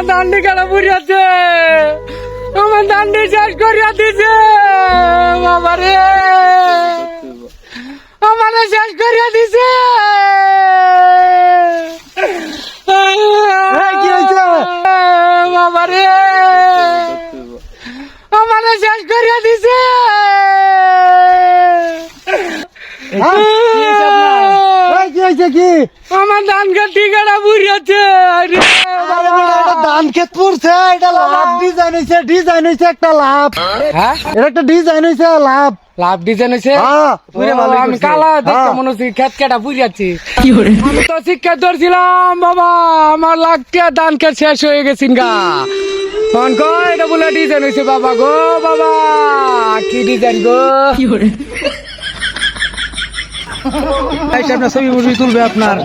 আমার দান্ডি কাটা বুড়িয়াছে, আমার দান্ডি শেষ করিয়া দিছে বাবা রে, আমার শেষ করিয়া দিছে। কি হয়েছে? বাবা রে, আমার শেষ করিয়া দিছে। কি হয়েছে কি? আমার ধান কাটি কাটা বুড়িয়াছে। ধান ক্ষেত পড়ছে, এটা লাভ ডিজাইন হয়েছে, ডিজাইন হয়েছে একটা লাভ, হ্যাঁ, এটা একটা ডিজাইন হয়েছে লাভ। লাভ ডিজাইন হয়েছে। হ্যাঁ, পুরে ভালো, আমি কালা দেখতে মনে হচ্ছে খেত কাটা বুড়িয়াছি। আমি তো শিক্ষা ধরছিলাম বাবা, আমার লাগতে ধান খেত শেষ হয়ে গেছি গা। ফোন কর, এটা বলে ডিজাইন হয়েছে বাবা গো, বাবা কি ডিজাইন গো। আপনার ছবি তুলবে আপনার।